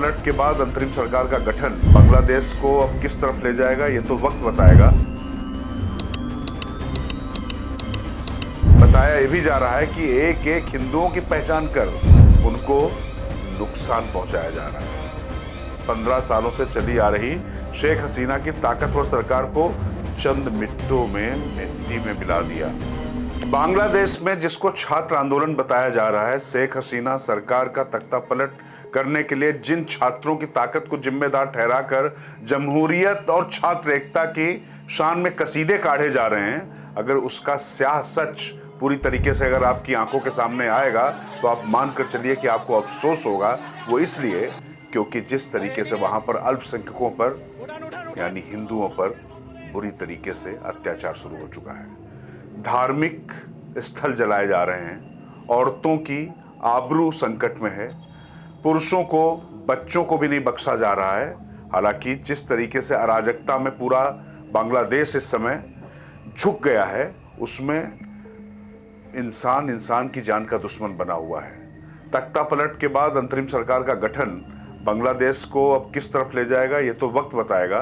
पलट के बाद अंतरिम सरकार का गठन बांग्लादेश को अब किस तरफ ले जाएगा, ये तो वक्त बताएगा। बताया ये भी जा रहा है कि एक एक हिंदुओं की पहचान कर उनको नुकसान पहुंचाया जा रहा है। 15 सालों से चली आ रही शेख हसीना की ताकतवर सरकार को चंद मिनटों में मिट्टी में मिला दिया। बांग्लादेश में जिसको छात्र आंदोलन बताया जा रहा है, शेख हसीना सरकार का तख्ता पलट करने के लिए जिन छात्रों की ताकत को जिम्मेदार ठहराकर जमहूरियत और छात्र एकता की शान में कसीदे काढ़े जा रहे हैं, अगर उसका स्याह सच पूरी तरीके से अगर आपकी आंखों के सामने आएगा तो आप मानकर चलिए कि आपको अफसोस होगा। वो इसलिए क्योंकि जिस तरीके से वहां पर अल्पसंख्यकों पर यानी हिंदुओं पर बुरी तरीके से अत्याचार शुरू हो चुका है, धार्मिक स्थल जलाए जा रहे हैं, औरतों की आबरू संकट में है, पुरुषों को बच्चों को भी नहीं बख्शा जा रहा है। हालांकि जिस तरीके से अराजकता में पूरा बांग्लादेश इस समय झुक गया है, उसमें इंसान की जान का दुश्मन बना हुआ है। तख्ता पलट के बाद अंतरिम सरकार का गठन बांग्लादेश को अब किस तरफ ले जाएगा, ये तो वक्त बताएगा।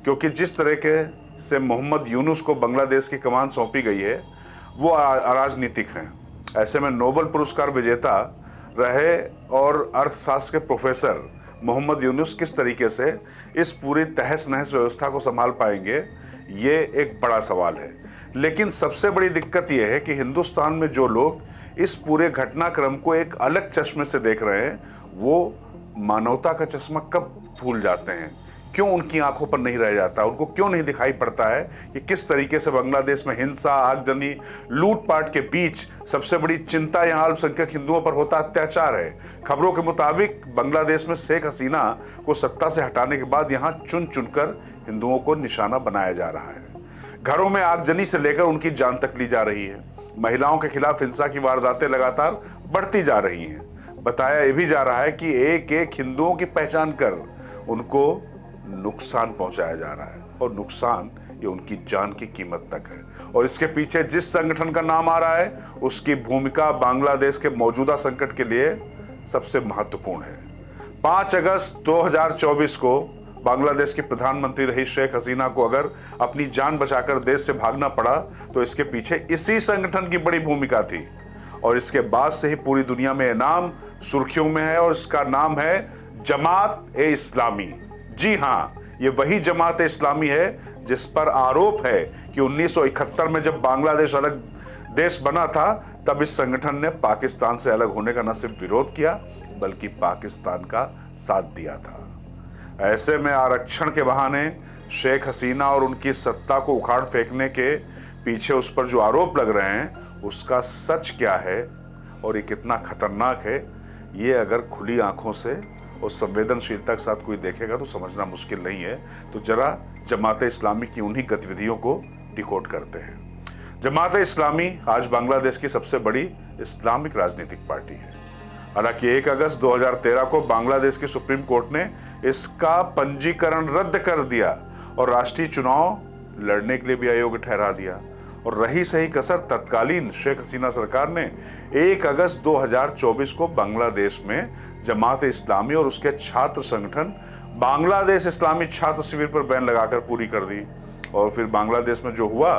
क्योंकि जिस तरीके से मोहम्मद यूनुस को बांग्लादेश की कमान सौंपी गई है, वो अराजनीतिक हैं। ऐसे में नोबेल पुरस्कार विजेता रहे और अर्थशास्त्र के प्रोफेसर मोहम्मद यूनुस किस तरीके से इस पूरी तहस नहस व्यवस्था को संभाल पाएंगे, ये एक बड़ा सवाल है। लेकिन सबसे बड़ी दिक्कत यह है कि हिंदुस्तान में जो लोग इस पूरे घटनाक्रम को एक अलग चश्मे से देख रहे हैं, वो मानवता का चश्मा कब भूल जाते हैं, क्यों उनकी आंखों पर नहीं रह जाता, उनको क्यों नहीं दिखाई पड़ता है कि किस तरीके से बांग्लादेश में हिंसा, आगजनी, लूटपाट के बीच सबसे बड़ी चिंता यहां अल्पसंख्यक हिंदुओं पर होता अत्याचार है। खबरों के मुताबिक बांग्लादेश में शेख हसीना को सत्ता से हटाने के बाद यहां चुन चुनकर हिंदुओं को निशाना बनाया जा रहा है। घरों में आगजनी से लेकर उनकी जान तक ली जा रही है। महिलाओं के खिलाफ हिंसा की वारदातें लगातार बढ़ती जा रही हैं। बताया यह भी जा रहा है कि एक एक हिंदुओं की पहचान कर उनको नुकसान पहुंचाया जा रहा है, और नुकसान ये उनकी जान की कीमत तक है। और इसके पीछे जिस संगठन का नाम आ रहा है, उसकी भूमिका बांग्लादेश के मौजूदा संकट के लिए सबसे महत्वपूर्ण है। 5 अगस्त 2024 को बांग्लादेश की प्रधानमंत्री रही शेख हसीना को अगर अपनी जान बचाकर देश से भागना पड़ा तो इसके पीछे इसी संगठन की बड़ी भूमिका थी। और इसके बाद से ही पूरी दुनिया में नाम सुर्खियों में है, और इसका नाम है जमात-ए-इस्लामी। जी हाँ, ये वही जमात-ए-इस्लामी है जिस पर आरोप है कि 1971 में जब बांग्लादेश अलग देश बना था, तब इस संगठन ने पाकिस्तान से अलग होने का न सिर्फ विरोध किया बल्कि पाकिस्तान का साथ दिया था। ऐसे में आरक्षण के बहाने शेख हसीना और उनकी सत्ता को उखाड़ फेंकने के पीछे उस पर जो आरोप लग रहे हैं, उसका सच क्या है और ये कितना खतरनाक है, ये अगर खुली आंखों से और संवेदनशीलता के साथ कोई देखेगा तो समझना मुश्किल नहीं है। तो जरा जमात-ए-इस्लामी की उन्हीं गतिविधियों को डिकोड करते हैं। जमात-ए-इस्लामी आज बांग्लादेश की सबसे बड़ी इस्लामिक राजनीतिक पार्टी है। हालांकि 1 अगस्त 2013 को बांग्लादेश की सुप्रीम कोर्ट ने इसका पंजीकरण रद्द कर दिया और राष्ट्रीय चुनाव लड़ने के लिए भी अयोग्य ठहरा दिया। और रही सही कसर तत्कालीन शेख हसीना सरकार ने 1 अगस्त 2024 को बांग्लादेश में जमात-ए-इस्लामी और उसके छात्र संगठन बांग्लादेश इस्लामी छात्र शिविर पर बैन लगाकर पूरी कर दी। और फिर बांग्लादेश में जो हुआ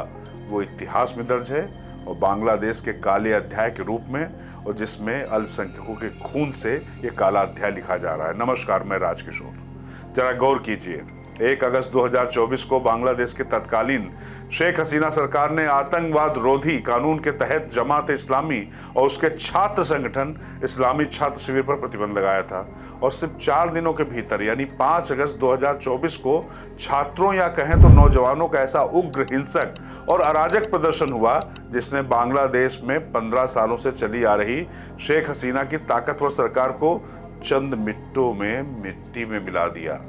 वो इतिहास में दर्ज है और बांग्लादेश के काले अध्याय के रूप में, और जिसमें अल्पसंख्यकों के खून से ये काला अध्याय लिखा जा रहा है। नमस्कार, मैं राजकिशोर। जरा गौर कीजिए, 1 अगस्त 2024 को बांग्लादेश के तत्कालीन शेख हसीना सरकार ने आतंकवाद रोधी कानून के तहत जमात-ए-इस्लामी और उसके छात्र संगठन इस्लामी छात्र शिविर पर प्रतिबंध लगाया था। और सिर्फ 4 दिनों के भीतर यानी 5 अगस्त 2024 को छात्रों या कहें तो नौजवानों का ऐसा उग्र, हिंसक और अराजक प्रदर्शन हुआ जिसने बांग्लादेश में 15 सालों से चली आ रही शेख हसीना की ताकतवर सरकार को चंद मिनटों में मिट्टी में मिला दिया।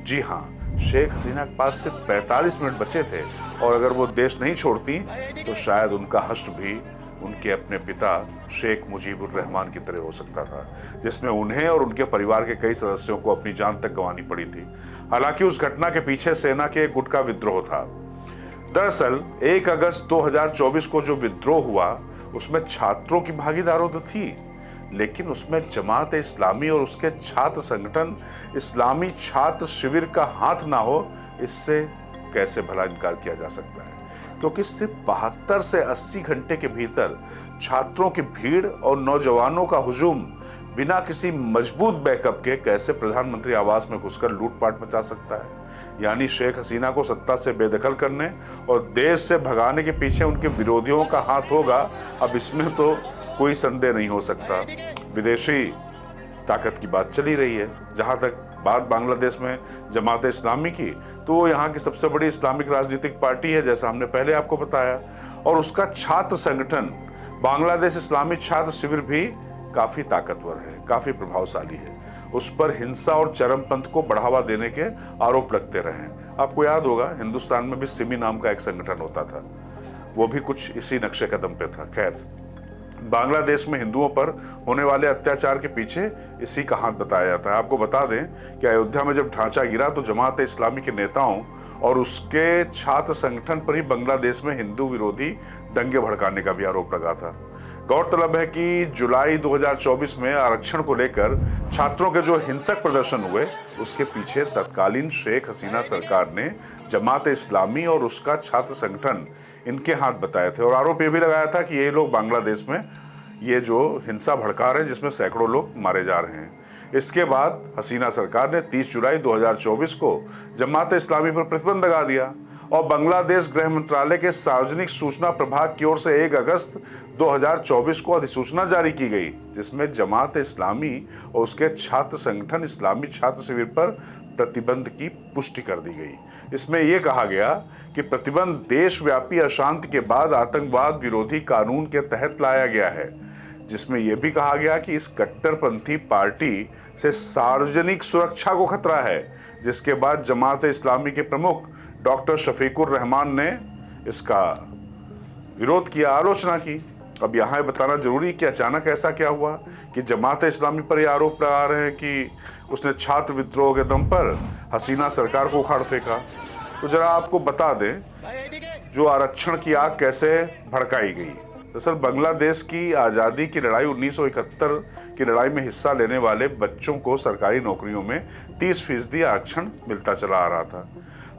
जी हाँ, शेख हसीना के पास सिर्फ 45 मिनट बचे थे, और अगर वो देश नहीं छोड़ती तो शायद उनका हश्र भी उनके अपने पिता शेख मुजीबुर रहमान की तरह हो सकता था, जिसमें उन्हें और उनके परिवार के कई सदस्यों को अपनी जान तक गंवानी पड़ी थी। हालांकि उस घटना के पीछे सेना के एक गुट का विद्रोह था। दरअसल 1 अगस्त 2024 को जो विद्रोह हुआ उसमें छात्रों की भागीदारी तो थी, लेकिन उसमें जमात इस्लामी और उसके छात्र संगठन इस्लामी छात्र शिविर का हाथ ना हो, इससे कैसे भला इनकार किया जा सकता है? क्योंकि सिर्फ 72 से 80 घंटे के भीतर छात्रों की भीड़ और नौजवानों का हुजूम बिना किसी मजबूत बैकअप के कैसे प्रधानमंत्री आवास में घुसकर लूटपाट मचा सकता है? यानी शेख हसीना को सत्ता से बेदखल करने और देश से भगाने के पीछे उनके विरोधियों का हाथ होगा। अब इसमें तो कोई संदेह नहीं हो सकता। विदेशी ताकत की बात चली रही है। जहां तक बात बांग्लादेश में जमात इस्लामी की, तो वो यहाँ की सबसे बड़ी इस्लामिक राजनीतिक पार्टी है, जैसा हमने पहले आपको बताया, और उसका छात्र संगठन बांग्लादेश इस्लामी छात्र शिविर भी काफी ताकतवर है, काफी प्रभावशाली है। उस पर हिंसा और चरमपंथ को बढ़ावा देने के आरोप लगते रहे हैं। आपको याद होगा हिंदुस्तान में भी सिमी नाम का एक संगठन होता था, वो भी कुछ इसी नक्शे कदम पे था। खैर, बांग्लादेश में हिंदुओं पर होने वाले अत्याचार के पीछे इसी का हाथ बताया जाता है। आपको बता दें कि अयोध्या में जब ढांचा गिरा तो जमात इस्लामी के नेताओं और उसके छात्र संगठन पर ही बांग्लादेश में हिंदू विरोधी दंगे भड़काने का भी आरोप लगा था। गौरतलब है कि जुलाई 2024 में आरक्षण को लेकर छात्रों के जो हिंसक प्रदर्शन हुए, उसके पीछे तत्कालीन शेख हसीना सरकार ने जमात इस्लामी और उसका छात्र संगठन इनके हाथ बताए थे, और आरोप ये भी लगाया था कि ये लोग बांग्लादेश में ये जो हिंसा भड़का रहे हैं, जिसमें सैकड़ों लोग मारे जा रहे हैं। इसके बाद हसीना सरकार ने 30 जुलाई 2024 को जमात इस्लामी पर प्रतिबंध लगा दिया और बांग्लादेश गृह मंत्रालय के सार्वजनिक सूचना प्रभाग की ओर से 1 अगस्त 2024 को अधिसूचना जारी की गई, जिसमें जमात इस्लामी और उसके छात्र संगठन इस्लामी छात्र शिविर पर प्रतिबंध की पुष्टि कर दी गई। इसमें यह कहा गया कि प्रतिबंध देशव्यापी अशांति के बाद आतंकवाद विरोधी कानून के तहत लाया गया है, जिसमें यह भी कहा गया कि इस कट्टरपंथी पार्टी से सार्वजनिक सुरक्षा को खतरा है। जिसके बाद जमात इस्लामी के प्रमुख डॉक्टर शफीकुर रहमान ने इसका विरोध किया, आलोचना की। अब यहाँ बताना जरूरी कि अचानक ऐसा क्या हुआ कि जमात इस्लामी पर यह आरोप लगा रहे हैं कि उसने छात्र विद्रोह के दम पर हसीना सरकार को उखाड़ फेंका। तो जरा आपको बता दें जो आरक्षण की आग कैसे भड़काई गई। दरअसल बांग्लादेश की आज़ादी की लड़ाई 1971 की लड़ाई में हिस्सा लेने वाले बच्चों को सरकारी नौकरियों में 30% आरक्षण मिलता चला आ रहा था।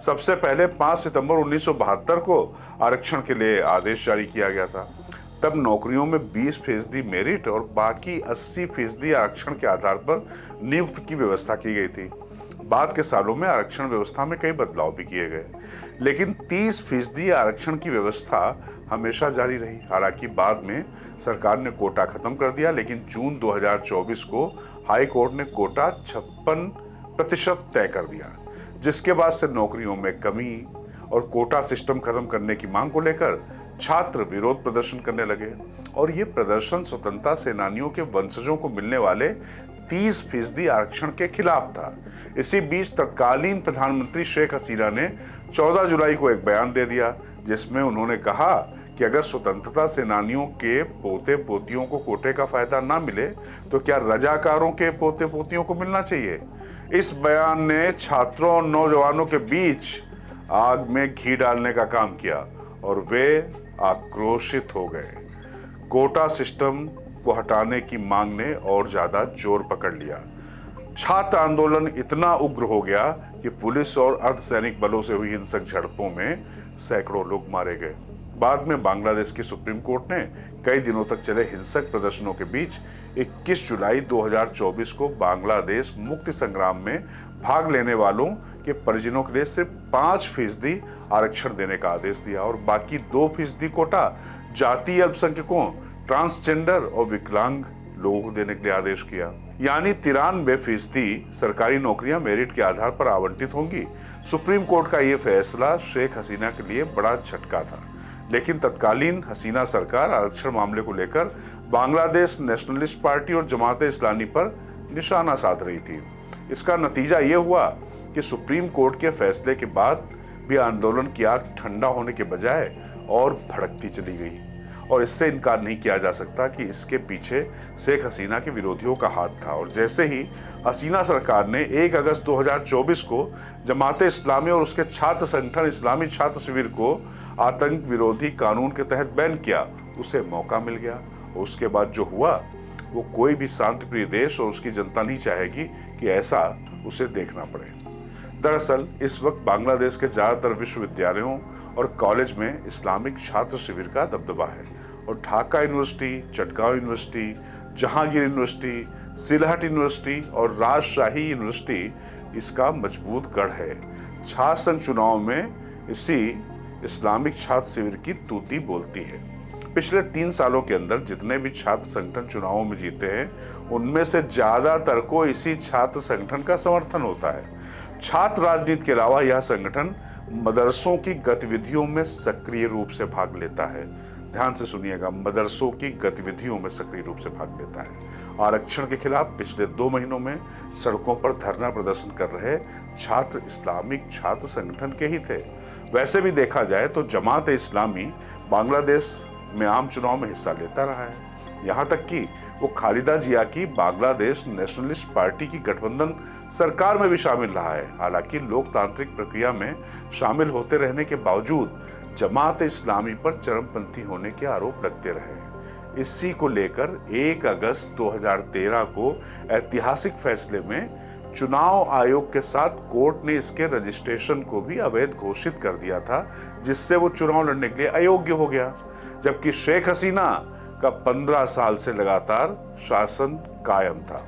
सबसे पहले 5 सितंबर 1972 को आरक्षण के लिए आदेश जारी किया गया था। तब नौकरियों में 20% मेरिट और बाकी 80% आरक्षण के आधार पर नियुक्ति की व्यवस्था की गई थी। बाद के सालों में आरक्षण व्यवस्था में कई बदलाव भी किए गए, लेकिन 30% आरक्षण की व्यवस्था हमेशा जारी रही। हालांकि बाद में सरकार ने कोटा खत्म कर दिया, लेकिन जून 2024 को हाई कोर्ट ने कोटा 56% तय कर दिया, जिसके बाद से नौकरियों में कमी और कोटा सिस्टम खत्म करने की मांग को लेकर छात्र विरोध प्रदर्शन करने लगे। और ये प्रदर्शन स्वतंत्रता सेनानियों के वंशजों को मिलने वाले 30% आरक्षण के खिलाफ था। इसी बीच तत्कालीन प्रधानमंत्री शेख हसीना ने 14 जुलाई को एक बयान दे दिया, जिसमें उन्होंने कहा कि अगर स्वतंत्रता सेनानियों के पोते पोतियों को कोटे का फायदा ना मिले तो क्या रजाकारों के पोते पोतियों को मिलना चाहिए। इस बयान ने छात्रों और नौजवानों के बीच आग में घी डालने का काम किया और वे आक्रोशित हो गए। कोटा सिस्टम को हटाने की मांग ने और ज्यादा जोर पकड़ लिया। छात्र आंदोलन इतना उग्र हो गया कि पुलिस और अर्धसैनिक बलों से हुई हिंसक झड़पों में सैकड़ों लोग मारे गए। बाद में बांग्लादेश की सुप्रीम कोर्ट ने कई दिनों तक चले हिंसक प्रदर्शनों के बीच 21 जुलाई 2024 को बांग्लादेश मुक्ति संग्राम में भाग लेने वालों के परिजनों के लिए सिर्फ 5% आरक्षण देने का आदेश दिया और बाकी 2% कोटा जातीय अल्पसंख्यकों, ट्रांसजेंडर और विकलांग लोगों को देने के लिए आदेश किया। यानी 93% सरकारी नौकरियां मेरिट के आधार पर आवंटित होंगी। सुप्रीम कोर्ट का यह फैसला शेख हसीना के लिए बड़ा झटका था, लेकिन तत्कालीन हसीना सरकार आरक्षण मामले को लेकर बांग्लादेश नेशनलिस्ट पार्टी और जमात इस्लामी पर निशाना साध रही थी। इसका नतीजा यह हुआ कि सुप्रीम कोर्ट के फैसले के बाद भी आंदोलन की आग ठंडा होने के बजाय और भड़कती चली गई और इससे इनकार नहीं किया जा सकता कि इसके पीछे शेख हसीना के विरोधियों का हाथ था। और जैसे ही हसीना सरकार ने 1 अगस्त 2024 को जमात इस्लामी और उसके छात्र संगठन इस्लामी छात्र शिविर को आतंक विरोधी कानून के तहत बैन किया, उसे मौका मिल गया। उसके बाद जो हुआ वो कोई भी शांतिप्रिय देश और उसकी जनता नहीं चाहेगी कि ऐसा उसे देखना पड़े। दरअसल इस वक्त बांग्लादेश के ज़्यादातर विश्वविद्यालयों और कॉलेज में इस्लामिक छात्र शिविर का दबदबा है और Dhaka university, Chittagong university, Jahangir university, Sylhet university और राजशाही यूनिवर्सिटी इसका मजबूत गढ़ है। छात्र संघ चुनाव में इसी इस्लामिक छात्र शिविर की तूती बोलती है। पिछले 3 सालों के अंदर जितने भी छात्र संगठन चुनावों में जीते हैं उनमें से ज्यादातर को इसी छात्र संगठन का समर्थन होता है। छात्र राजनीति के अलावा यह संगठन मदरसों की गतिविधियों में सक्रिय रूप से भाग लेता है। ध्यान से सुनिएगा, मदरसों की गतिविधियों में सक्रिय रूप से भाग लेता है। आरक्षण के खिलाफ पिछले 2 महीनों में सड़कों पर धरना प्रदर्शन कर रहे छात्र इस्लामिक छात्र संगठन के ही थे। वैसे भी देखा जाए तो जमात इस्लामी बांग्लादेश में आम चुनाव में हिस्सा लेता रहा है। यहाँ तक कि वो खालिदा जिया की बांग्लादेश नेशनलिस्ट पार्टी की गठबंधन सरकार में भी शामिल रहा है। हालांकि लोकतांत्रिक प्रक्रिया में शामिल होते रहने के बावजूद जमात इस्लामी पर चरमपंथी होने के आरोप लगते रहे। इसी को लेकर 1 अगस्त 2013 को ऐतिहासिक फैसले में चुनाव आयोग के साथ कोर्ट ने इसके रजिस्ट्रेशन को भी अवैध घोषित कर दिया था, जिससे वो चुनाव लड़ने के लिए अयोग्य हो गया। जबकि शेख हसीना का 15 साल से लगातार शासन कायम था।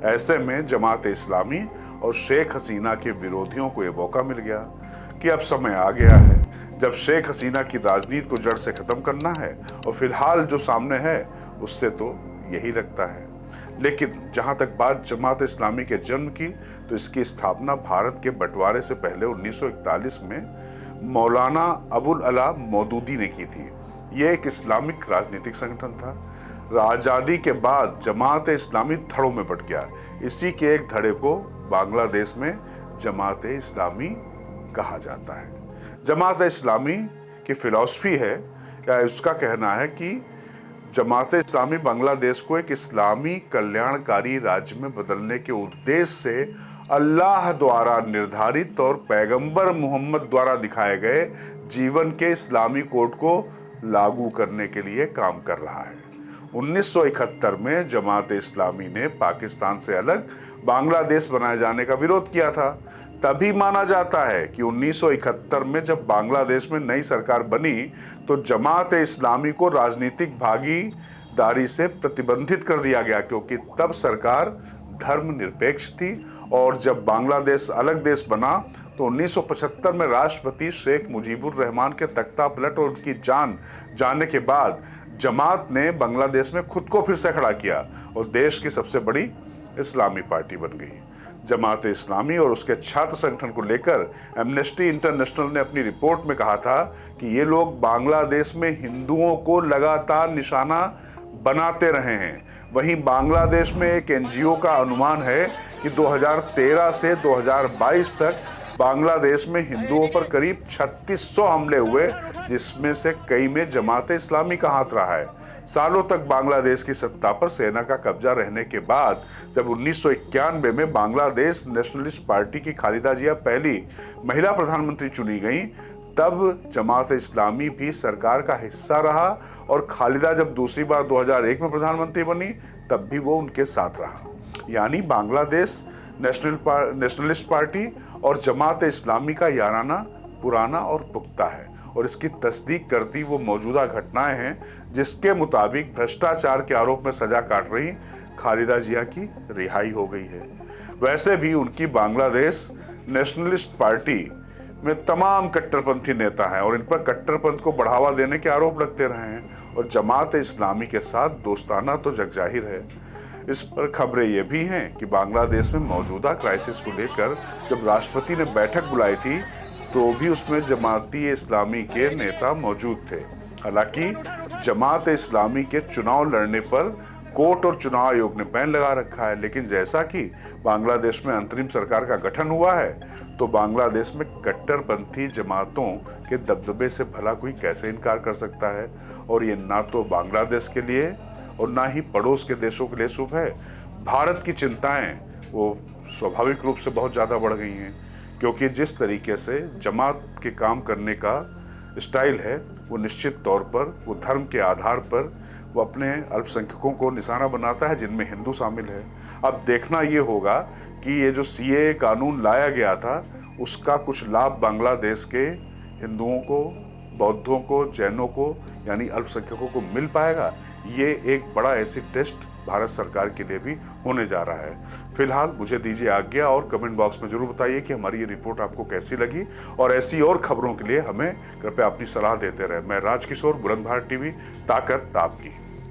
ऐसे में जमात इस्लामी और शेख हसीना के विरोधियों को यह मौका मिल गया कि अब समय आ गया है जब शेख हसीना की राजनीति को जड़ से खत्म करना है, और फिलहाल जो सामने है उससे तो यही लगता है। लेकिन जहां तक बात जमात इस्लामी के जन्म की, तो इसकी स्थापना भारत के बंटवारे से पहले 1941 में मौलाना अबुल अला मौदूदी ने की थी। यह एक इस्लामिक राजनीतिक संगठन था। आजादी के बाद जमात इस्लामी धड़ों में बट गया। इसी के एक धड़े को बांग्लादेश में जमात इस्लामी कहा जाता है। जमात इस्लामी की फिलॉसफी है, या उसका कहना है कि जमात इस्लामी बांग्लादेश को एक इस्लामी कल्याणकारी राज्य में बदलने के उद्देश्य से अल्लाह द्वारा निर्धारित और पैगंबर मोहम्मद द्वारा दिखाए गए जीवन के इस्लामी कोड को लागू करने के लिए काम कर रहा है। 1971 में जमात इस्लामी ने पाकिस्तान से अलग बांग्लादेश बनाए जाने का विरोध किया था। तभी माना जाता है कि 1971 में जब बांग्लादेश में नई सरकार बनी तो जमात इस्लामी को राजनीतिक भागीदारी से प्रतिबंधित कर दिया गया, क्योंकि तब सरकार धर्मनिरपेक्ष थी। और जब बांग्लादेश अलग देश बना तो 1975 में राष्ट्रपति शेख मुजीबुर रहमान के तख्ता पलट और उनकी जान जाने के बाद जमात ने बांग्लादेश में खुद को फिर से खड़ा किया और देश की सबसे बड़ी इस्लामी पार्टी बन गई। जमात इस्लामी और उसके छात्र संगठन को लेकर एमनेस्टी इंटरनेशनल ने अपनी रिपोर्ट में कहा था कि ये लोग बांग्लादेश में हिंदुओं को लगातार निशाना बनाते रहे हैं। वहीं बांग्लादेश में एक एनजीओ का अनुमान है कि 2013 से 2022 तक बांग्लादेश में हिंदुओं पर करीब 3600 हमले हुए, जिसमें से कई में जमात इस्लामी का हाथ रहा है। सालों तक बांग्लादेश की सत्ता पर सेना का कब्जा रहने के बाद जब 1991 में बांग्लादेश नेशनलिस्ट पार्टी की खालिदा जिया पहली महिला प्रधानमंत्री चुनी गई, तब जमात इस्लामी भी सरकार का हिस्सा रहा और खालिदा जब दूसरी बार 2001 में प्रधानमंत्री बनी तब भी वो उनके साथ रहा। यानी बांग्लादेश नेशनलिस्ट पार्टी और जमात इस्लामी का याराना पुराना और पुख्ता है, और इसकी तस्दीक करती वो मौजूदा घटनाएं हैं जिसके मुताबिक भ्रष्टाचार के आरोप में सजा काट रही खालिदा जिया की रिहाई हो गई है। वैसे भी उनकी बांग्लादेश नेशनलिस्ट पार्टी में तमाम कट्टरपंथी नेता हैं और इन पर कट्टरपंथ को बढ़ावा देने के आरोप लगते रहे हैं, और जमात इस्लामी के साथ दोस्ताना तो जगजाहिर है। इस पर खबरें ये भी हैं कि बांग्लादेश में मौजूदा क्राइसिस को लेकर जब राष्ट्रपति ने बैठक बुलाई थी तो भी उसमें जमाती इस्लामी के नेता मौजूद थे। हालांकि जमात इस्लामी के चुनाव लड़ने पर कोर्ट और चुनाव आयोग ने बैन लगा रखा है, लेकिन जैसा कि बांग्लादेश में अंतरिम सरकार का गठन हुआ है तो बांग्लादेश में कट्टरपंथी जमातों के दबदबे से भला कोई कैसे इनकार कर सकता है। और ये ना तो बांग्लादेश के लिए और ना ही पड़ोस के देशों के लिए शुभ है। भारत की चिंताएं वो स्वाभाविक रूप से बहुत ज़्यादा बढ़ गई हैं, क्योंकि जिस तरीके से जमात के काम करने का स्टाइल है वो निश्चित तौर पर वो धर्म के आधार पर वो अपने अल्पसंख्यकों को निशाना बनाता है, जिनमें हिंदू शामिल है। अब देखना ये होगा कि ये जो सीए कानून लाया गया था उसका कुछ लाभ बांग्लादेश के हिंदुओं को, बौद्धों को, जैनों को यानी अल्पसंख्यकों को मिल पाएगा। ये एक बड़ा एसिड टेस्ट भारत सरकार के लिए भी होने जा रहा है। फिलहाल मुझे दीजिए आज्ञा और कमेंट बॉक्स में जरूर बताइए कि हमारी ये रिपोर्ट आपको कैसी लगी, और ऐसी और खबरों के लिए हमें कृपया अपनी सलाह देते रहे। मैं राजकिशोर, बुलंदशहर टीवी, ताकत आपकी।